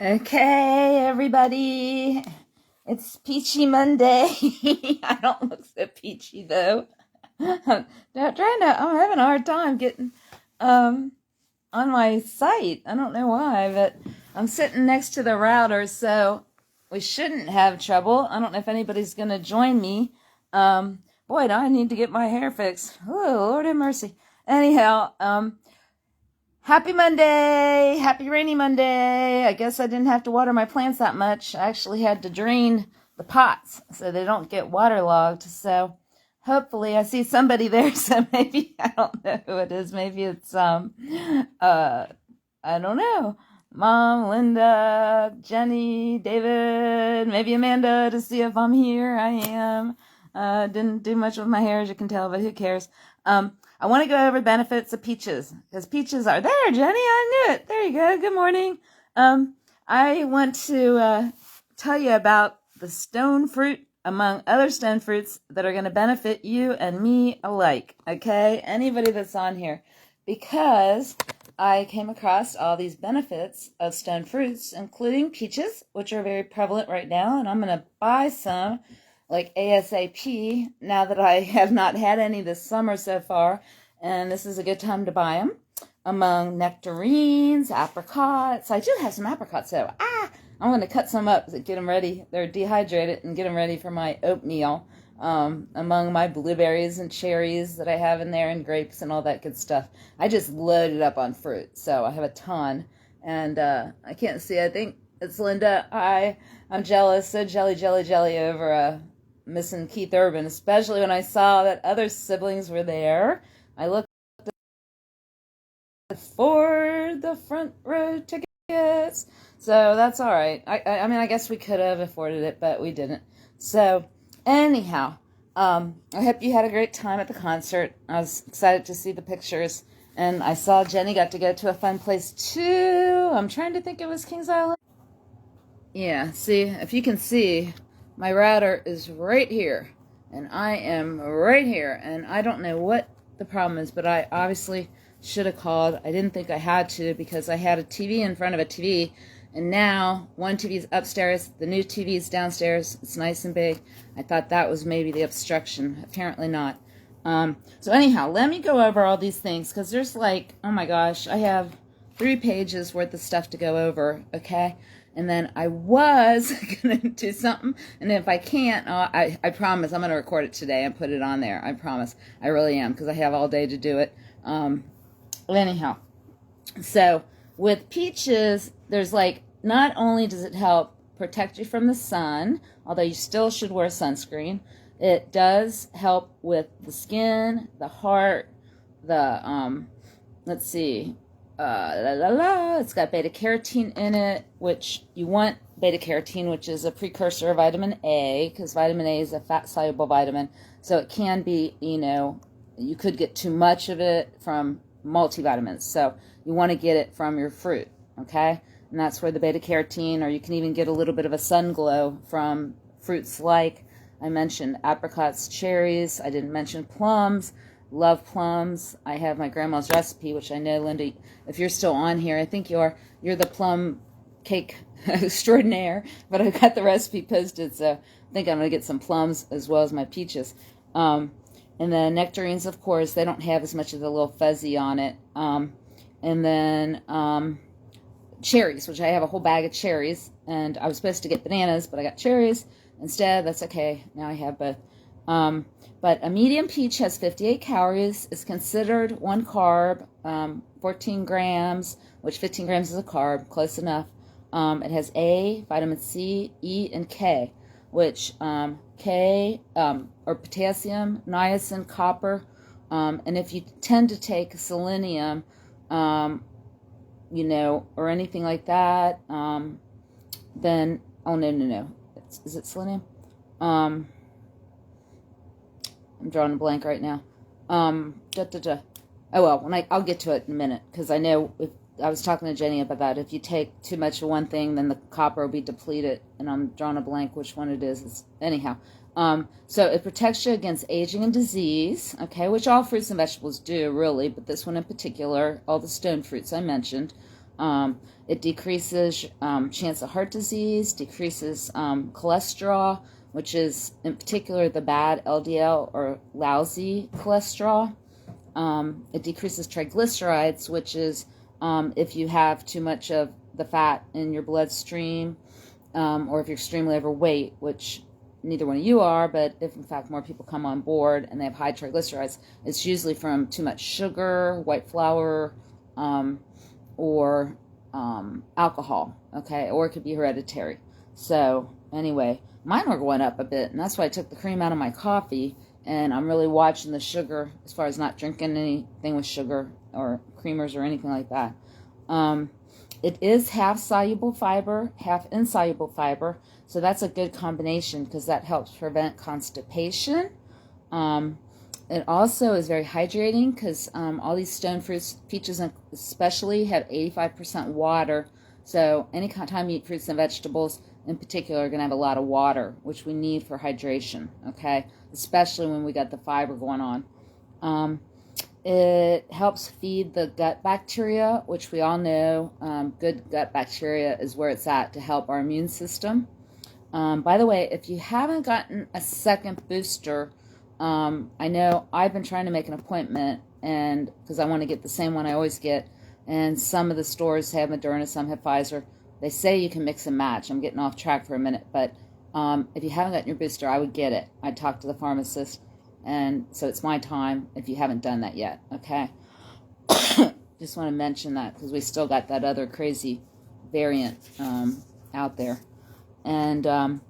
Okay, everybody. It's Peachy Monday. I don't look so peachy though. I'm having a hard time getting on my site. I don't know why, but I'm sitting next to the router, so we shouldn't have trouble. I don't know if anybody's gonna join me. Boy, do I need to get my hair fixed. Oh, Lord have mercy. Anyhow, happy Monday! Happy rainy Monday! I guess I didn't have to water my plants that much. I actually had to drain the pots so they don't get waterlogged. So hopefully I see somebody there. So maybe, I don't know who it is. Maybe it's, I don't know. Mom, Linda, Jenny, David, maybe Amanda to see if I'm here. I am. Didn't do much with my hair, as you can tell, but who cares? I want to go over the benefits of peaches, because peaches are there, Jenny. I knew it. There you go. Good morning. I want to tell you about the stone fruit, among other stone fruits that are going to benefit you and me alike. Okay, anybody that's on here, because I came across all these benefits of stone fruits, including peaches, which are very prevalent right now, and I'm going to buy some like ASAP now that I have not had any this summer so far, and this is a good time to buy them. Among nectarines, apricots. I do have some apricots though. I'm going to cut some up to get them ready. They're dehydrated and get them ready for my oatmeal. Among my blueberries and cherries that I have in there and grapes and all that good stuff. I just loaded up on fruit, so I have a ton. And I can't see, I think it's Linda. I'm jealous, so jelly over missing Keith Urban, especially when I saw that other siblings were there. I looked for the front row tickets, so that's all right. I mean, I guess we could have afforded it, but we didn't. So anyhow, I hope you had a great time at the concert. I was excited to see the pictures, and I saw Jenny got to go to a fun place too. I'm trying to think, it was Kings Island. Yeah, see, if you can see, my router is right here, and I am right here, and I don't know what the problem is, but I obviously should have called. I didn't think I had to, because I had a TV in front of a TV, and now one TV is upstairs, the new TV is downstairs. It's nice and big. I thought that was maybe the obstruction. Apparently not. So anyhow, let me go over all these things, because there's like, oh my gosh, I have 3 pages worth of stuff to go over, okay? And then I was going to do something, and if I can't, I promise I'm going to record it today and put it on there. I promise. I really am, because I have all day to do it. Anyhow, so with peaches, there's like, not only does it help protect you from the sun, although you still should wear sunscreen, it does help with the skin, the heart, the, let's see, it's got beta carotene in it, which you want beta carotene, which is a precursor of vitamin A, because vitamin A is a fat soluble vitamin. So it can be, you could get too much of it from multivitamins. So you want to get it from your fruit, okay? And that's where the beta carotene, or you can even get a little bit of a sun glow from fruits like I mentioned apricots, cherries. I didn't mention plums. Love plums. I have my grandma's recipe, which I know, Linda, if you're still on here, I think you're the plum cake extraordinaire, but I've got the recipe posted, so I think I'm going to get some plums as well as my peaches. And then nectarines, of course, they don't have as much of the little fuzzy on it. And then cherries, which I have a whole bag of cherries, and I was supposed to get bananas, but I got cherries instead. That's okay. Now I have both. But a medium peach has 58 calories, is considered 1 carb, 14 grams, which 15 grams is a carb, close enough. It has A, vitamin C, E, and K, which K, or potassium, niacin, copper, and if you tend to take selenium, or anything like that, then, oh, no. Is it selenium? I'm drawing a blank right now. Oh well, I'll get to it in a minute, because I know I was talking to Jenny about that. If you take too much of one thing, then the copper will be depleted, and I'm drawing a blank which one it is. Anyhow, so it protects you against aging and disease, okay, which all fruits and vegetables do, really, but this one in particular, all the stone fruits I mentioned. It decreases chance of heart disease, decreases cholesterol, which is in particular the bad LDL or lousy cholesterol. It decreases triglycerides, which is if you have too much of the fat in your bloodstream, or if you're extremely overweight, which neither one of you are, but if in fact more people come on board and they have high triglycerides, it's usually from too much sugar, white flour, or alcohol, okay? Or it could be hereditary. So anyway, mine are going up a bit, and that's why I took the cream out of my coffee, and I'm really watching the sugar as far as not drinking anything with sugar or creamers or anything like that. It is half soluble fiber, half insoluble fiber, so that's a good combination because that helps prevent constipation. It also is very hydrating because all these stone fruits, peaches especially, have 85% water. So any time you eat fruits and vegetables, in particular, are going to have a lot of water, which we need for hydration, okay? Especially when we got the fiber going on. It helps feed the gut bacteria, which we all know good gut bacteria is where it's at to help our immune system. By the way, if you haven't gotten a second booster, I know I've been trying to make an appointment, and because I want to get the same one I always get, and some of the stores have Moderna, some have Pfizer. They say you can mix and match. I'm getting off track for a minute, but if you haven't gotten your booster, I would get it. I'd talk to the pharmacist, and so it's my time if you haven't done that yet, okay? Just want to mention that because we still got that other crazy variant out there. And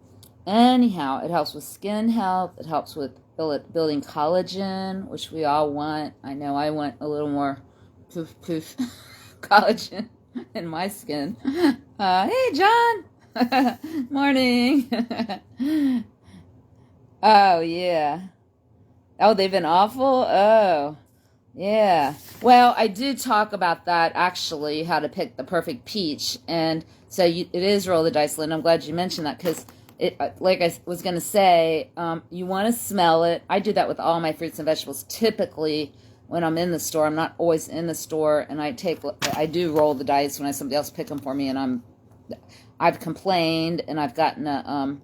anyhow, it helps with skin health. It helps with building collagen, which we all want. I know I want a little more poof collagen in my skin. Hey, John. Morning. Oh, yeah. Oh, they've been awful? Oh, yeah. Well, I did talk about that, actually, how to pick the perfect peach. And so it is roll the dice, Lynn. I'm glad you mentioned that because, like I was going to say, you want to smell it. I do that with all my fruits and vegetables. Typically, when I'm in the store, I'm not always in the store, and I do roll the dice when I somebody else pick them for me, and I've complained, and I've gotten a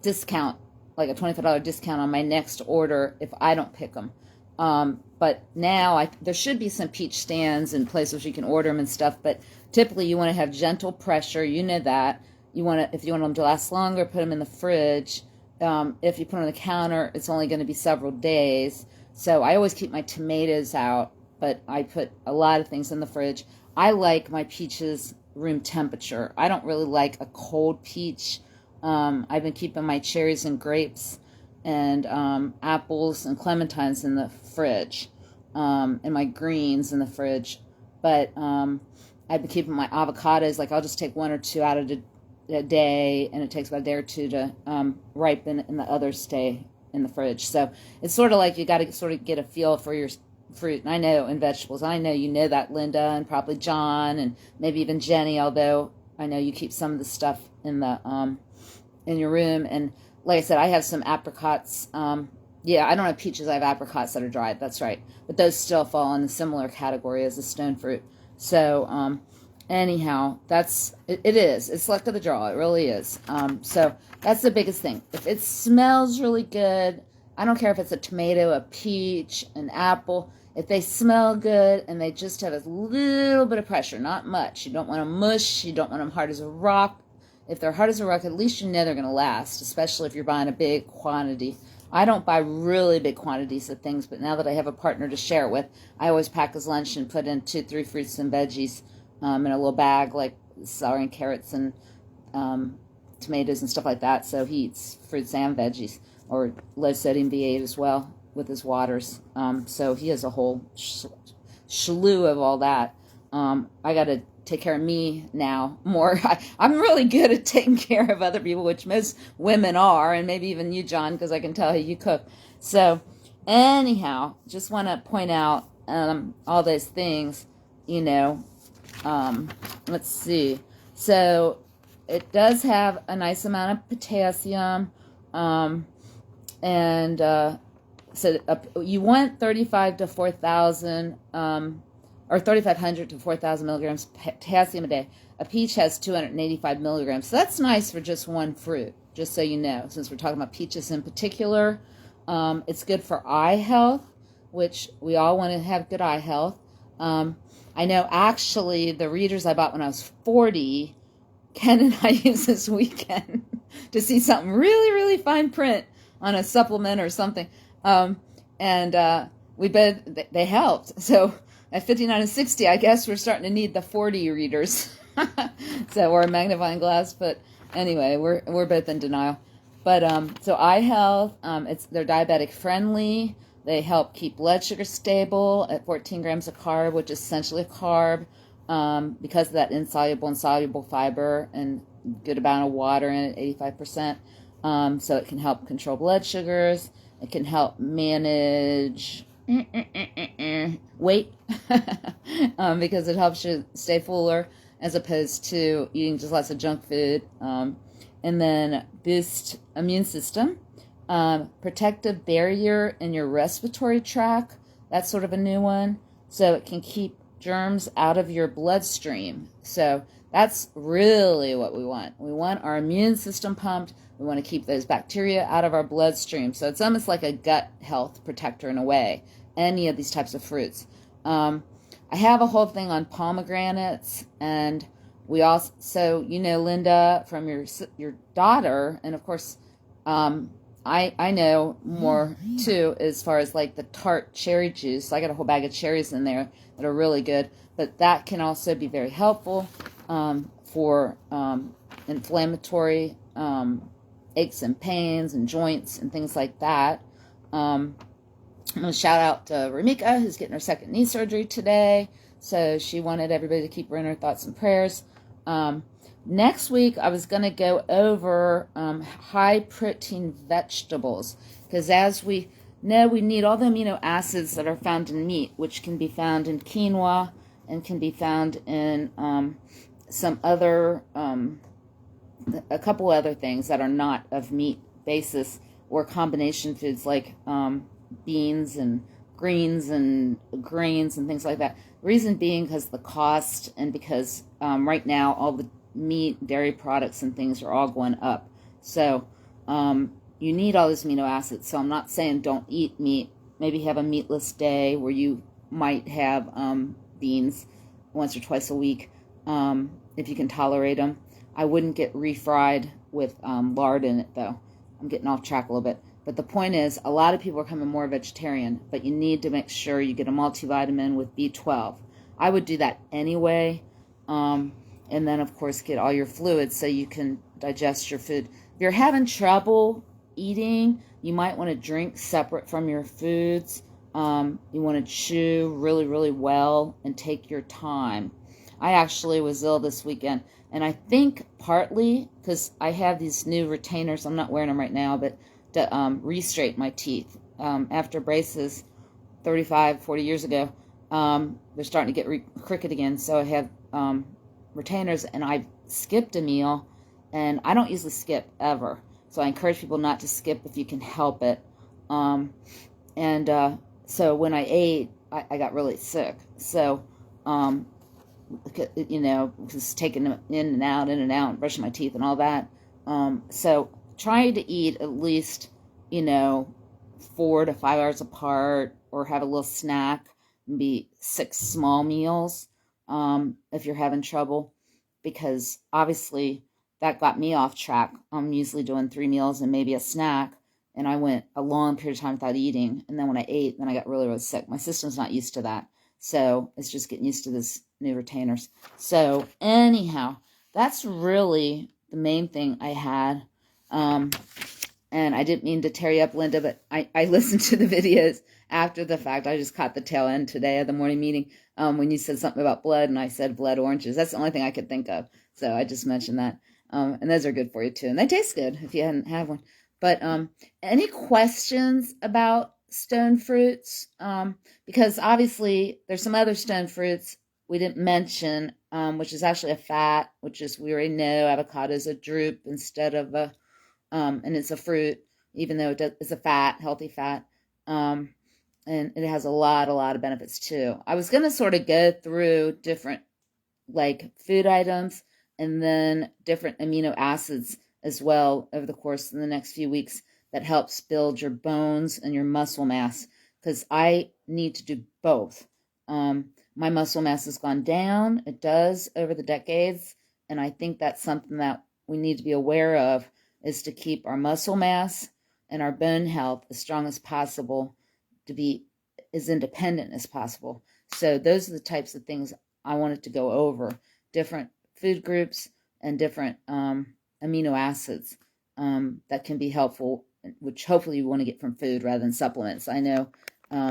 discount, like a $25 discount on my next order if I don't pick them. But now there should be some peach stands and places where you can order them and stuff, but typically you want to have gentle pressure. You know that. If you want them to last longer, put them in the fridge. If you put them on the counter, it's only going to be several days. So I always keep my tomatoes out, but I put a lot of things in the fridge. I like my peaches room temperature. I don't really like a cold peach. I've been keeping my cherries and grapes and apples and clementines in the fridge, and my greens in the fridge. But I've been keeping my avocados, like I'll just take one or two out of a day, and it takes about a day or two to ripen, and the others stay in the fridge. So it's sort of like you got to sort of get a feel for your fruit. And I know in vegetables, I know you know that, Linda, and probably John, and maybe even Jenny, although I know you keep some of the stuff in the in your room. And like I said, I have some apricots. Yeah, I don't have peaches. I have apricots that are dried. That's right. But those still fall in a similar category as the stone fruit. So anyhow, it is. It's luck of the draw. It really is. So that's the biggest thing. If it smells really good, I don't care if it's a tomato, a peach, an apple. If they smell good and they just have a little bit of pressure, not much. You don't want them mush. You don't want them hard as a rock. If they're hard as a rock, at least you know they're going to last, especially if you're buying a big quantity. I don't buy really big quantities of things, but now that I have a partner to share it with, I always pack his lunch and put in 2-3 fruits and veggies in a little bag, like celery and carrots and tomatoes and stuff like that. So he eats fruits and veggies, or low sodium V8 as well with his waters. So he has a whole slew of all that. I got to take care of me now more. I'm really good at taking care of other people, which most women are, and maybe even you, John, because I can tell you cook. So anyhow, just want to point out all those things, let's see. So it does have a nice amount of potassium, and so you want 35 to 4,000 or or 3,500 to 4,000 milligrams potassium a day. A peach has 285 milligrams. So that's nice for just one fruit, just so you know, since we're talking about peaches in particular. It's good for eye health, which we all want to have good eye health. I know actually the readers I bought when I was 40, Ken and I used this weekend to see something really, really fine print on a supplement or something. We bet they helped. So at 59 and 60, I guess we're starting to need the 40 readers. So, or a magnifying glass. But anyway, we're both in denial. But so eye health, they're diabetic friendly. They help keep blood sugar stable at 14 grams of carb, which is essentially a carb, because of that insoluble and soluble fiber and good amount of water in it, 85%. So it can help control blood sugars. It can help manage weight because it helps you stay fuller as opposed to eating just lots of junk food. And then boost immune system. Protective barrier in your respiratory tract. That's sort of a new one. So it can keep germs out of your bloodstream. So that's really what we want. We want our immune system pumped. We want to keep those bacteria out of our bloodstream. So it's almost like a gut health protector in a way, any of these types of fruits. I have a whole thing on pomegranates, and we also, Linda, from your daughter, and of course, I know more too as far as like the tart cherry juice. I got a whole bag of cherries in there that are really good, but that can also be very helpful for inflammatory aches and pains and joints and things like that. I'm going to shout out to Ramika, who's getting her second knee surgery today. So she wanted everybody to keep her in her thoughts and prayers. Next week, I was going to go over high-protein vegetables, because as we know, we need all the amino acids that are found in meat, which can be found in quinoa and can be found in some other, a couple other things that are not of meat basis, or combination foods like beans and greens and grains and things like that. The reason being because the cost, and because right now all the meat, dairy products and things are all going up. So you need all these amino acids. So I'm not saying don't eat meat. Maybe have a meatless day where you might have beans once or twice a week if you can tolerate them. I wouldn't get refried with lard in it, though. I'm getting off track a little bit. But the point is, a lot of people are becoming more vegetarian, but you need to make sure you get a multivitamin with B12. I would do that anyway. And then, of course, get all your fluids so you can digest your food. If you're having trouble eating, you might want to drink separate from your foods. You want to chew really, really well and take your time. I actually was ill this weekend, and I think partly because I have these new retainers. I'm not wearing them right now, but to re-straighten my teeth. After braces 35, 40 years ago, they're starting to get crooked again, so I have retainers, and I skipped a meal, and I don't usually skip ever, so I encourage people not to skip if you can help it. So when I ate, I got really sick. So just taking them in and out, brushing my teeth and all that. So trying to eat at least 4 to 5 hours apart, or have a little snack, maybe 6 small meals if you're having trouble, because obviously that got me off track. I'm usually doing 3 meals and maybe a snack, and I went a long period of time without eating, and then when I ate, then I got really, really sick. My system's not used to that, so it's just getting used to this new retainers. So anyhow, that's really the main thing I had. And I didn't mean to tear you up, Linda, but I listened to the videos after the fact. I just caught the tail end today of the morning meeting when you said something about blood, and I said blood oranges. That's the only thing I could think of. So I just mentioned that. And those are good for you, too. And they taste good if you hadn't had one. But any questions about stone fruits? Because obviously there's some other stone fruits we didn't mention, which is actually a fat, which is, we already know avocado is a drupe instead of a and it's a fruit, even though it's a fat, healthy fat. and it has a lot of benefits too. I was going to sort of go through different like food items and then different amino acids as well over the course of the next few weeks that helps build your bones and your muscle mass, because I need to do both. My muscle mass has gone down. It does over the decades, and I think that's something that we need to be aware of, is to keep our muscle mass and our bone health as strong as possible, to be as independent as possible. So those are the types of things I wanted to go over, different food groups and different amino acids that can be helpful, which hopefully you want to get from food rather than supplements. I know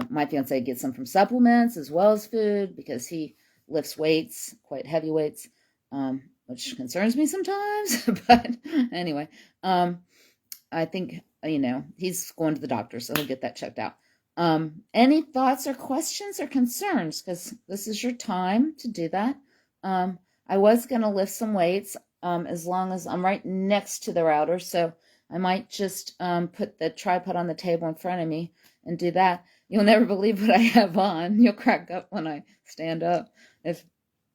my fiance gets some from supplements as well as food because he lifts weights, quite heavy weights, which concerns me sometimes. But anyway, I think, he's going to the doctor, so he'll get that checked out. Any thoughts or questions or concerns? Because this is your time to do that. I was going to lift some weights as long as I'm right next to the router, so I might just put the tripod on the table in front of me and do that. You'll never believe what I have on. You'll crack up when I stand up.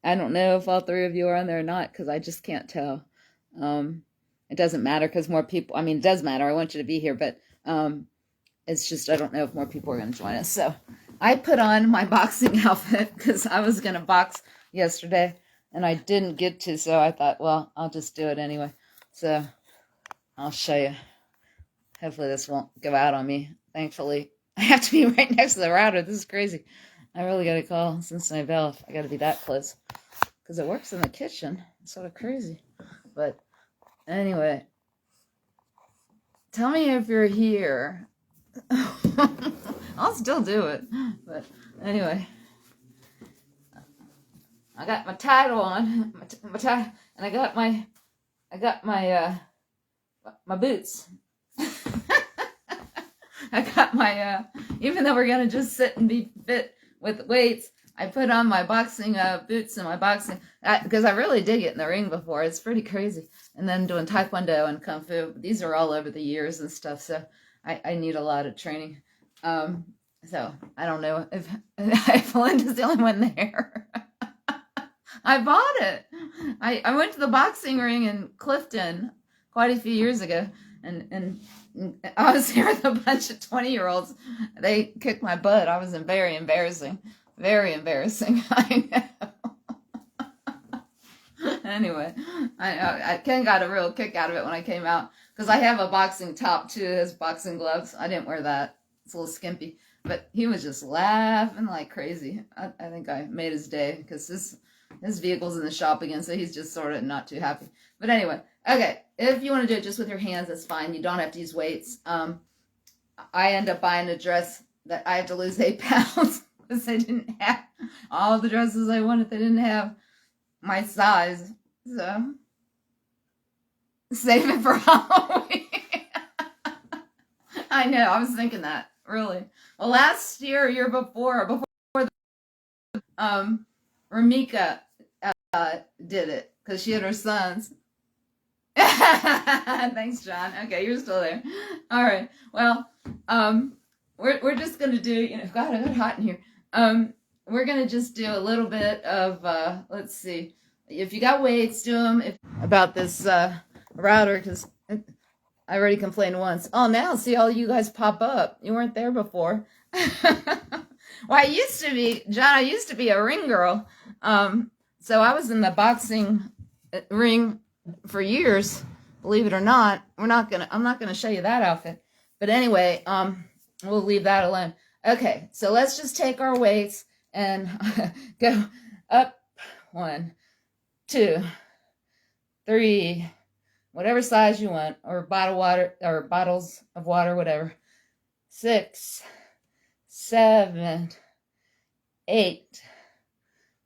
I don't know if all three of you are on there or not, because I just can't tell. It doesn't matter because more people, it does matter. I want you to be here, but it's just I don't know if more people are going to join us. So I put on my boxing outfit because I was going to box yesterday, and I didn't get to, so I thought, well, I'll just do it anyway. So I'll show you. Hopefully this won't go out on me. Thankfully, I have to be right next to the router. This is crazy. I really got to call Cincinnati Bell if I got to be that close, because it works in the kitchen. It's sort of crazy. But anyway, tell me if you're here. I'll still do it. But anyway, I got my title on, my tie, and I got my boots. I got my even though we're gonna just sit and be fit with weights, I put on my boxing boots and my boxing, because I really did get in the ring before. It's pretty crazy. And then doing taekwondo and kung fu. These are all over the years and stuff, so I need a lot of training. So I don't know if Belinda's the only one there. I bought it. I went to the boxing ring in Clifton quite a few years ago, and I was here with a bunch of 20-year-olds. They kicked my butt. I was very embarrassing. Very embarrassing. I know. Anyway, Ken got a real kick out of it when I came out, because I have a boxing top too, his boxing gloves. I didn't wear that. It's a little skimpy. But he was just laughing like crazy. I think I made his day, because his vehicle's in the shop again, so he's just sort of not too happy. But anyway, okay, if you want to do it just with your hands, that's fine. You don't have to use weights. I end up buying a dress that I have to lose 8 pounds because they didn't have all the dresses I wanted. They didn't have my size. So save it for Halloween. I know, I was thinking that, really. Well, last year before Ramika did it, because she had her sons. Thanks, John. Okay, you're still there. All right. Well, we're just gonna do, God, I got hot in here. We're gonna just do a little bit of let's see. If you got weights, do them. About this router, because I already complained once. Oh, now see all you guys pop up. You weren't there before. Well, I used to be a ring girl. So I was in the boxing ring for years, believe it or not. I'm not gonna show you that outfit. But anyway, we'll leave that alone. Okay, so let's just take our weights and go up. 1, 2, 3, whatever size you want, or bottles of water, whatever. 6, 7, 8,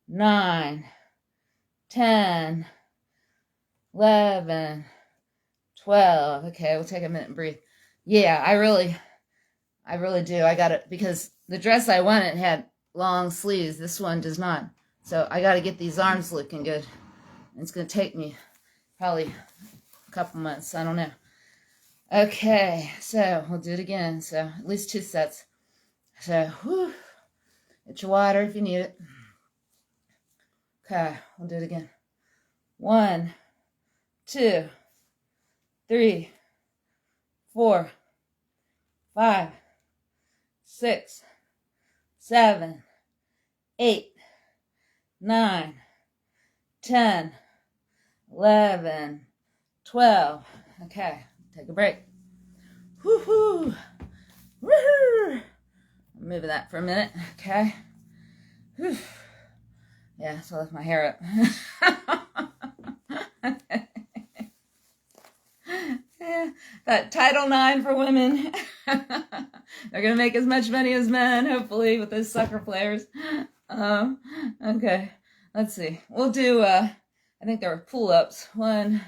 9, 10, 11, 12. Okay, we'll take a minute and breathe. Yeah, I really do. I got it, because the dress I wanted had long sleeves. This one does not. So I got to get these arms looking good. It's going to take me probably a couple months. I don't know. Okay, so we'll do it again. So at least 2 sets. So, whew, get your water if you need it. Okay, we'll do it again. 1, 2, 3, 4, 5, 6, 7, 8, 9, 10, 11, 12. Okay, take a break. Woohoo! Woohoo! I'm moving that for a minute. Okay. Whew. Yeah, so I left my hair up. Yeah, that Title IX for women. They're gonna make as much money as men, hopefully, with those sucker players. Okay, let's see. We'll do. I think there are pull-ups. 1,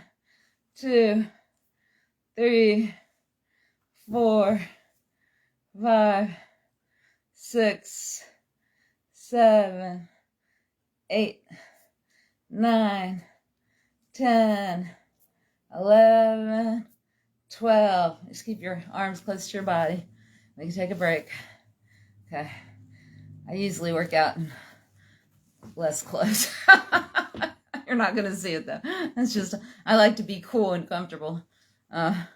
2, 3, 4, 5, 6, 7, 8, 9, 10, 11, 12. Just keep your arms close to your body. We can take a break. Okay. I usually work out in less clothes. You're not going to see it though. It's just, I like to be cool and comfortable. My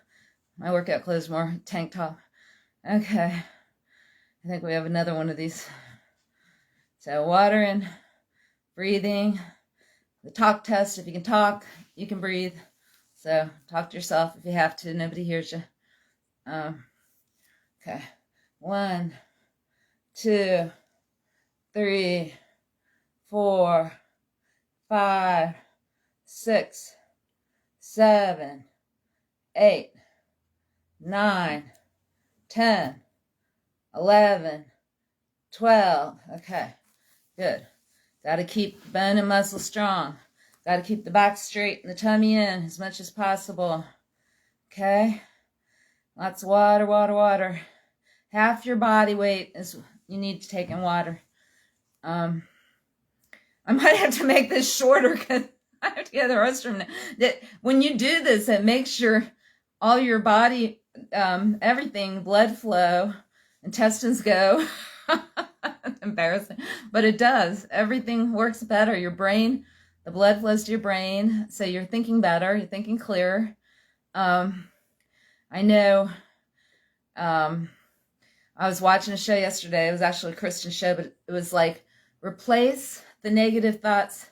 workout clothes more tank top. Okay. I think we have another one of these. So water and breathing. The talk test. If you can talk, you can breathe. So talk to yourself if you have to. Nobody hears you. Okay. 1, 2, 3, 4, 5, 6, 7, 8, 9, 10, 11, 12. Okay. Good. Got to keep bone and muscle strong. Got to keep the back straight and the tummy in as much as possible. Okay? Lots of water, water, water. Half your body weight is you need to take in water. I might have to make this shorter because I have to get to the restroom now. When you do this, it makes all your body, everything, blood flow, intestines go. Embarrassing. But it does. Everything works better. Your brain, the blood flows to your brain, so you're thinking better, you're thinking clearer. I know I was watching a show yesterday. It was actually a Christian show, but it was like replace the negative thoughts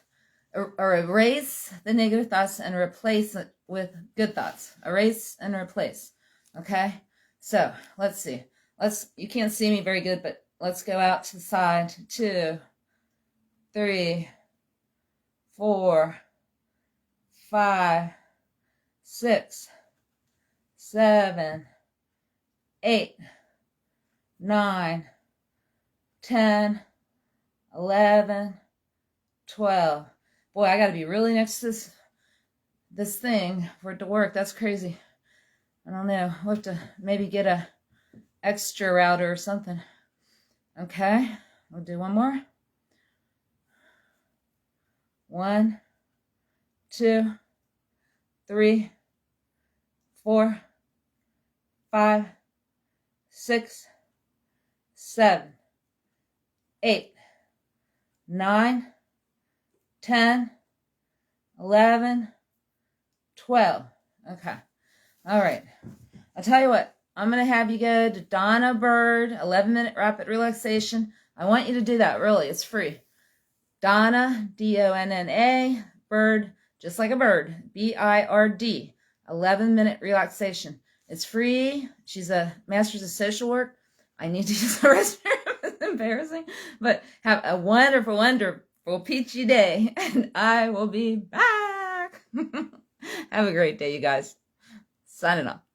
or erase the negative thoughts and replace it with good thoughts. Erase and replace. Okay? So let's see. You can't see me very good, but let's go out to the side. 2, 3, 4, 5, 6, 7, 8, 9, 10, 11, 12. Boy, I got to be really next to this thing for it to work. That's crazy. I don't know. We'll have to maybe get a extra router or something. Okay, we'll do one more. 1, 2, 3, 4, 5, 6, 7, 8, 9, 10, 11, 12. Okay. All right. I'll tell you what. I'm going to have you go to Donna Bird, 11-minute rapid relaxation. I want you to do that, really. It's free. Donna, D-O-N-N-A, Bird, just like a bird, B-I-R-D, 11-minute relaxation. It's free. She's a master's of social work. I need to use the restroom. It's embarrassing. But have a wonderful, wonderful peachy day, and I will be back. Have a great day, you guys. Signing off.